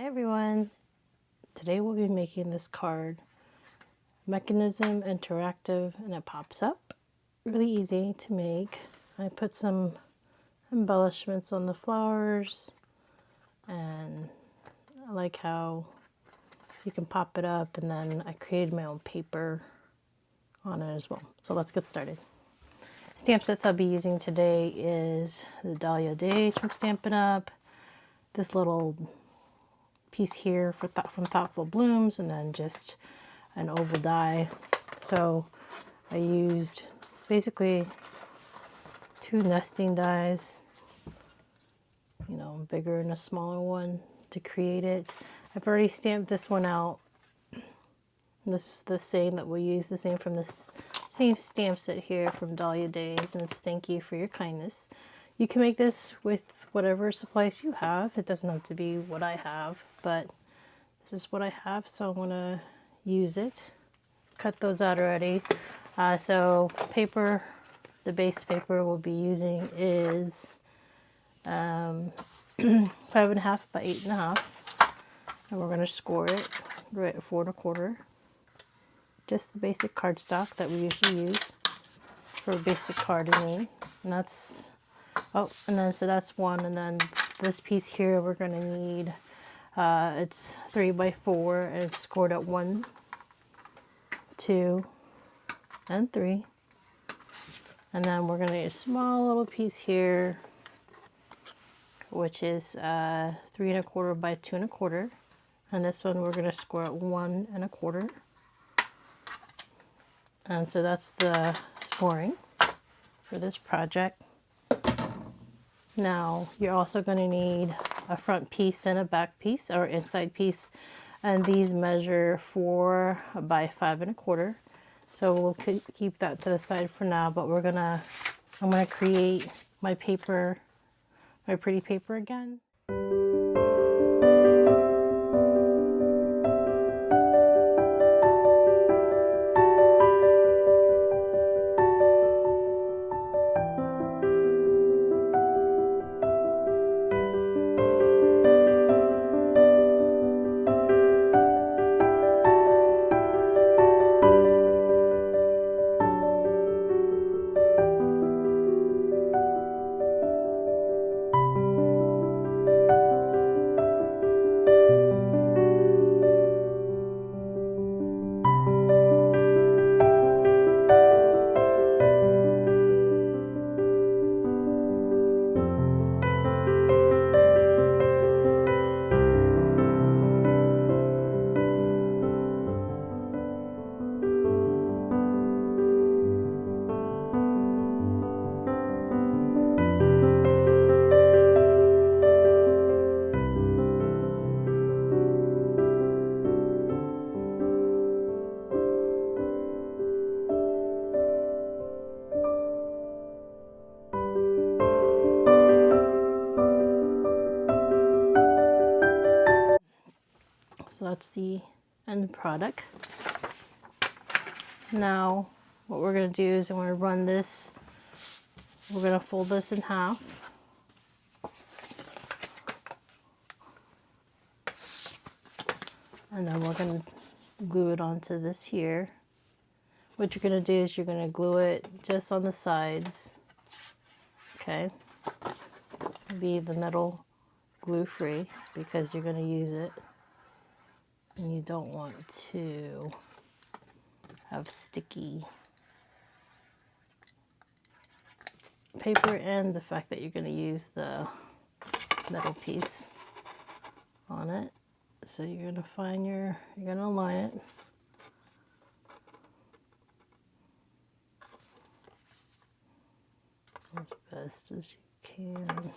everyone! Today we'll be making this card. Mechanism interactive, and it pops up. Really easy to make. I put some embellishments on the flowers, and I like how you can pop it up, and then I created my own paper on it as well. So let's get started. Stamp sets I'll be using today is the Dahlia Days from Stampin' Up, this little piece here from Thoughtful Blooms, and then just an oval die. So I used basically 2 nesting dies, a bigger and a smaller one to create it. I've already stamped this one out. This is the same that we'll use, the same from this same stamp set here from Dahlia Days, and it's Thank You for Your Kindness. You can make this with whatever supplies you have. It doesn't have to be what I have, but this is what I have, so I'm going to use it. Cut those out already. So paper, the base paper we'll be using is 5.5 by 8.5, and we're going to score it right at 4 1/4. Just the basic cardstock that we usually use for a basic carding. And that's, so that's one, and then this piece here we're going to need, it's 3 by 4, and it's scored at 1, 2, and 3. And then we're going to need a small little piece here, which is 3 1/4 by 2 1/4. And this one we're going to score at 1 1/4. And so that's the scoring for this project. Now you're also going to need a front piece and a back piece, or inside piece, and these measure 4 by 5 1/4. So we'll keep that to the side for now, but I'm gonna create my paper, my pretty paper again. So that's the end product. Now what we're going to do is I'm going to run this, we're going to fold this in half. And then we're going to glue it onto this here. What you're going to do is you're going to glue it just on the sides. Okay. Leave the middle glue free because you're going to use it. And you don't want to have sticky paper, and the fact that you're going to use the metal piece on it. So you're going to find you're going to align it. As best as you can.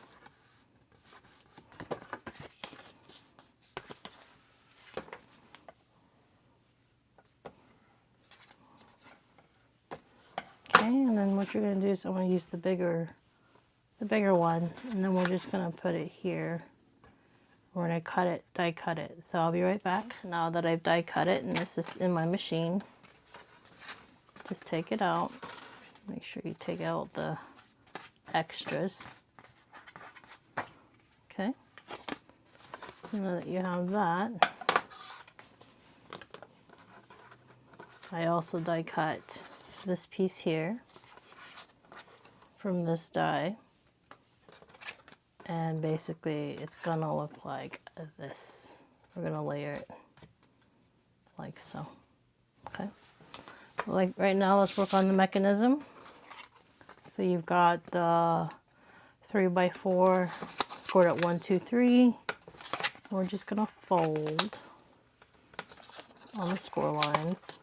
And then what you're going to do is I'm going to use the bigger one, and then we're just going to put it here. We're going to die cut it. So I'll be right back now that I've die cut it, and this is in my machine. Just take it out. Make sure you take out the extras. Okay. Now that you have that, I also die cut this piece here from this die, and basically it's gonna look like this. We're gonna layer it like so. Okay, like right now, let's work on the mechanism. So you've got the 3x4 scored at 1, 2, 3. We're just gonna fold on the score lines.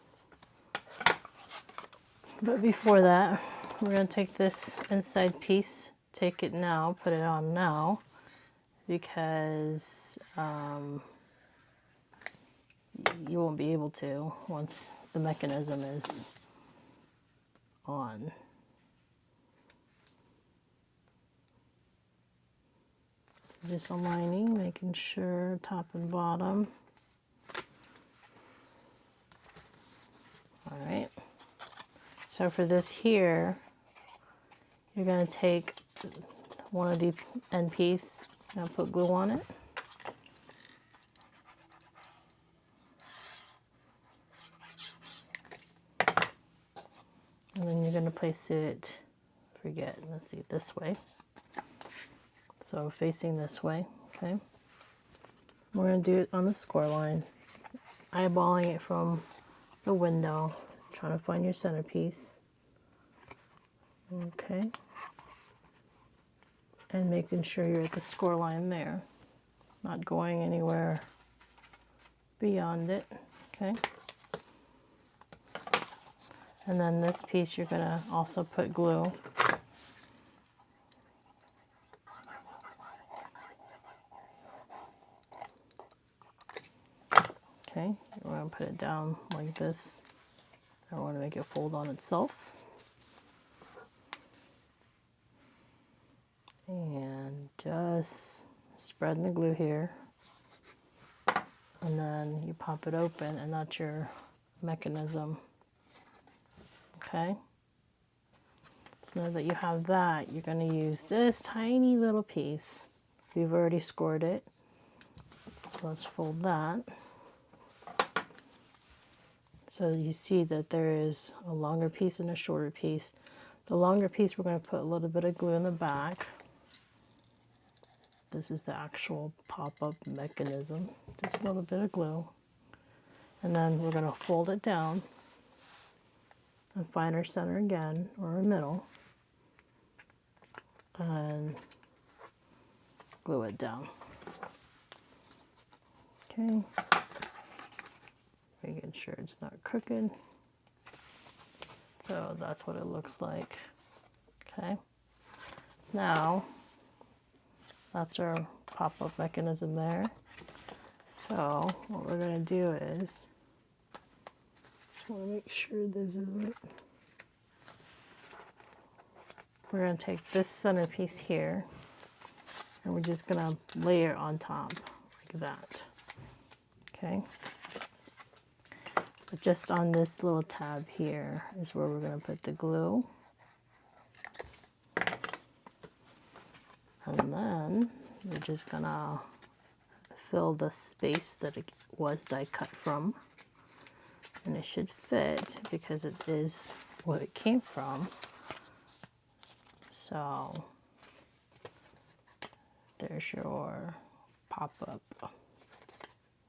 But before that, we're going to take this inside piece, take it now, put it on now, because you won't be able to once the mechanism is on. Just aligning, making sure top and bottom. All right. So for this here, you're going to take one of the end piece and put glue on it. And then you're going to place it, let's see, this way. So facing this way, okay? We're going to do it on the score line, eyeballing it from the window, trying to find your centerpiece. Okay. And making sure you're at the score line there, not going anywhere beyond it, okay? And then this piece you're gonna also put glue. Okay, we're gonna put it down like this. I want to make it fold on itself. And just spreading the glue here. And then you pop it open, and that's your mechanism. Okay? So now that you have that, you're going to use this tiny little piece. We've already scored it. So let's fold that. So you see that there is a longer piece and a shorter piece. The longer piece, we're going to put a little bit of glue in the back. This is the actual pop-up mechanism. Just a little bit of glue. And then we're going to fold it down and find our center again, or our middle. And glue it down. Okay. Making sure it's not crooked. So that's what it looks like. Okay. Now, that's our pop-up mechanism there. So what we're going to do is, just want to make sure this is it. We're going to take this centerpiece here, and we're just going to layer on top like that. Okay. But just on this little tab here is where we're going to put the glue. And then we're just going to fill the space that it was die cut from. And it should fit because it is what it came from. So there's your pop-up.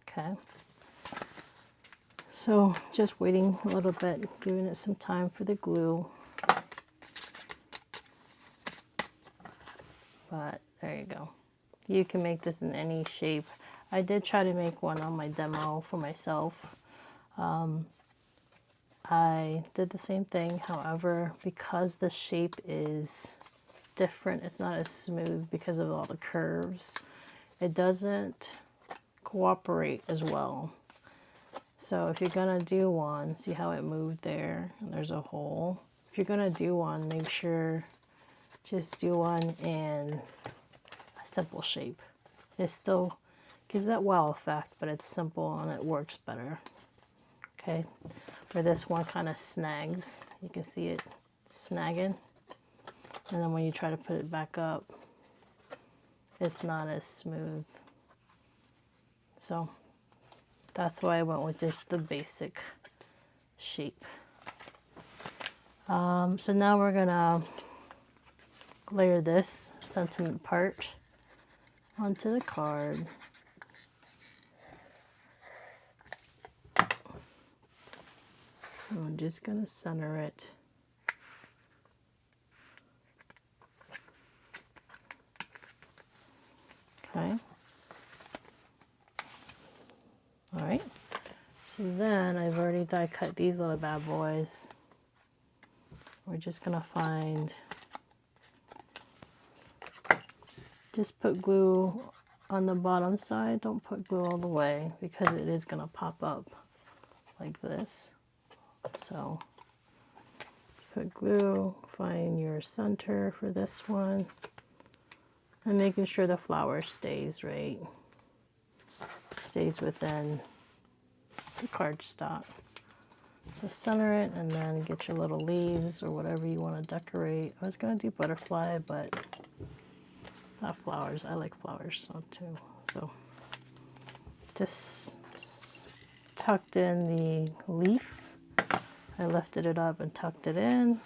Okay. So just waiting a little bit, giving it some time for the glue. But there you go. You can make this in any shape. I did try to make one on my demo for myself. I did the same thing. However, because the shape is different, it's not as smooth because of all the curves. It doesn't cooperate as well. So if you're gonna do one, see how it moved there? And there's a hole. If you're gonna do one, make sure just do one in a simple shape. It still gives that wow effect, but it's simple and it works better. Okay, where this one kind of snags, you can see it snagging. And then when you try to put it back up, it's not as smooth. So that's why I went with just the basic shape. So now we're gonna layer this sentiment part onto the card. I'm just gonna center it. Okay. All right. So then I've already die cut these little bad boys. We're just gonna find, just put glue on the bottom side. Don't put glue all the way because it is gonna pop up like this. So put glue, find your center for this one, and making sure the flower stays right, stays within the cardstock. So center it and then get your little leaves or whatever you want to decorate. I was going to do butterfly, but not flowers. I like flowers so too. So just tucked in the leaf. I lifted it up and tucked it in.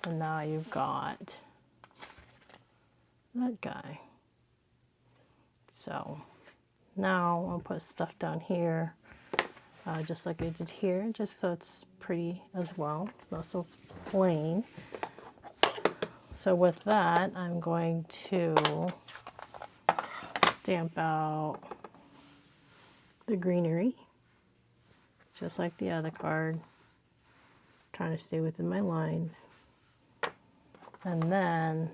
And now you've got that guy. So now I'll put stuff down here. Just like I did here, just so it's pretty as well. It's not so plain. So with that, I'm going to stamp out the greenery, just like the other card. Trying to stay within my lines. And then,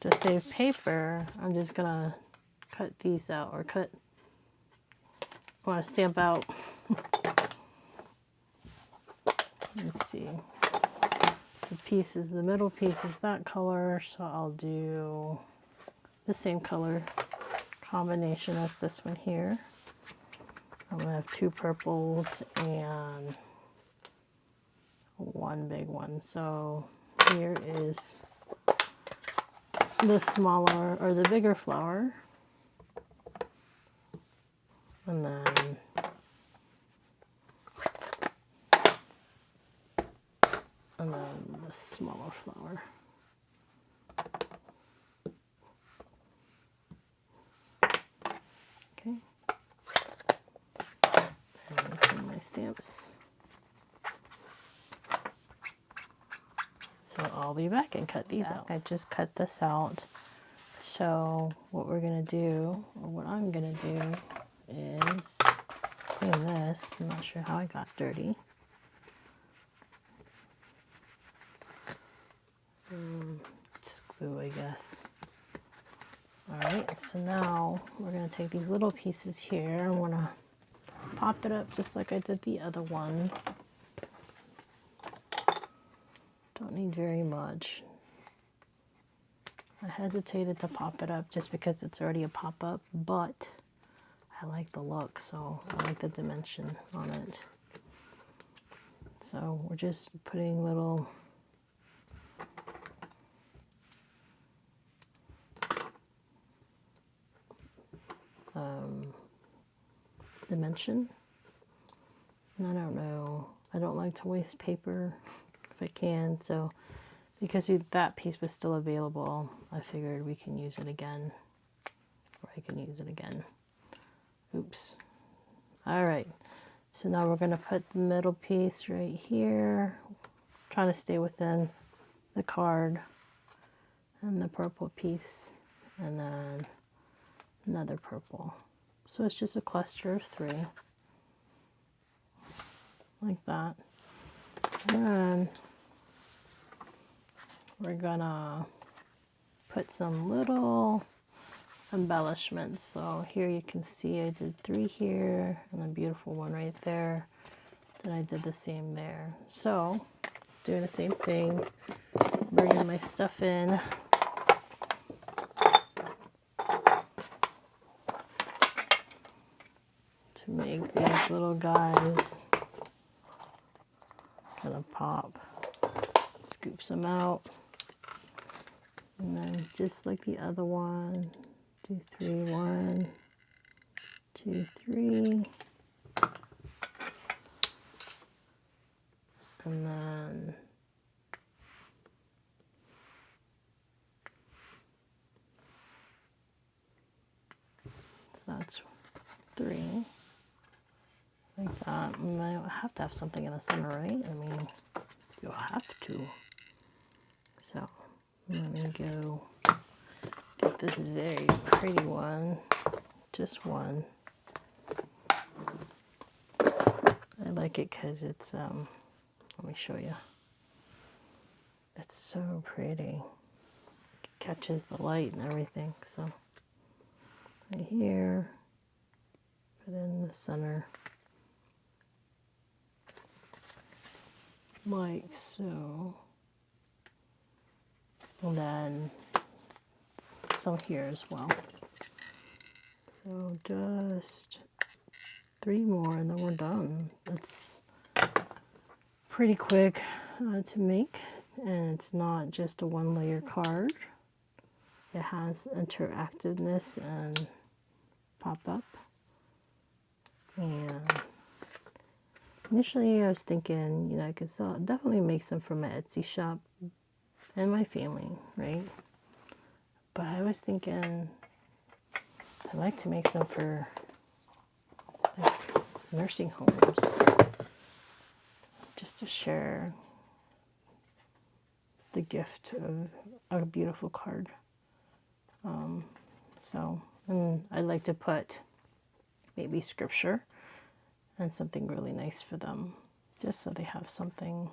to save paper, I'm just gonna cut these out, or I want to stamp out. Let's see. The pieces, the middle piece is that color, so I'll do the same color combination as this one here. I'm gonna have two purples and one big one. So here is the smaller or the bigger flower. And then the smaller flower. Okay. And put my stamps. So I'll be back and cut these out. I just cut this out. So what we're gonna do, or what I'm gonna do, is clean this. I'm not sure how I got dirty. Just glue, I guess. Alright, so now we're going to take these little pieces here. I'm going to pop it up just like I did the other one. Don't need very much. I hesitated to pop it up just because it's already a pop-up, but I like the look, so I like the dimension on it. So we're just putting little dimension. And I don't know, I don't like to waste paper if I can, so because that piece was still available, I figured we can use it again, or I can use it again. Oops. All right, so now we're going to put the middle piece right here, trying to stay within the card, and the purple piece, and then another purple. So it's just a cluster of 3, like that. And then we're gonna put some little embellishments. So here you can see I did 3 here and a beautiful one right there. Then I did the same there. So doing the same thing, bringing my stuff in. To make these little guys kind of pop. Scoop some out. And then just like the other one, 2, 3, 1, 2, 3. And then so that's 3. Like that. And I have to have something in the center, right? I mean, you'll have to. So let me go get this very pretty one. Just one. I like it because it's, let me show you. It's so pretty. It catches the light and everything. So right here, put it in the center. Like so. And then some here as well. So just 3 more and then we're done. It's pretty quick to make, and it's not just a 1-layer card. It has interactiveness and pop-up. And initially I was thinking, you know, I could definitely make some for my Etsy shop and my family, right? But I was thinking I'd like to make some for like nursing homes, just to share the gift of a beautiful card. And I'd like to put maybe scripture and something really nice for them, just so they have something.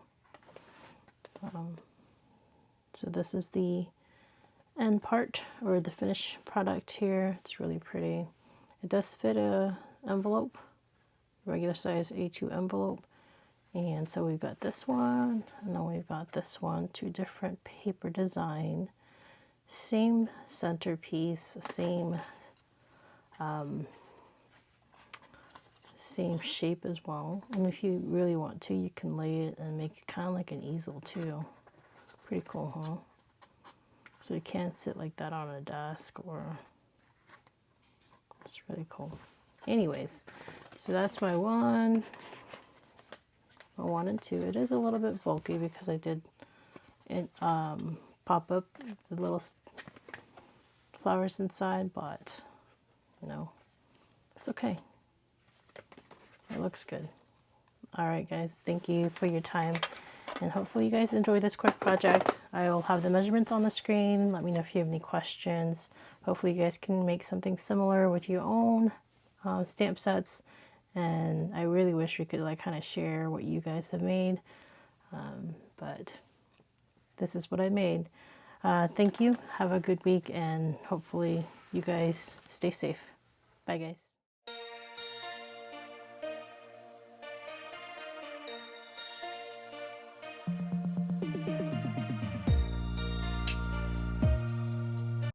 So this is the end part, or the finished product here. It's really pretty. It does fit a envelope, regular size A2 envelope. And so we've got this one, and then we've got this one, 2 different paper design, same centerpiece, same shape as well. And if you really want to, you can lay it and make it kind of like an easel too. Pretty cool, huh? So you can't sit like that on a desk, or it's really cool. Anyways, so that's my 1 and 2. It is a little bit bulky because I did it pop up the little flowers inside, but you know, it's okay. It looks good. All right, guys, thank you for your time, and hopefully you guys enjoy this quick project. I will have the measurements on the screen. Let me know if you have any questions. Hopefully you guys can make something similar with your own stamp sets, and I really wish we could like kind of share what you guys have made, but this is what I made. Thank you. Have a good week, and hopefully you guys stay safe. Bye, guys.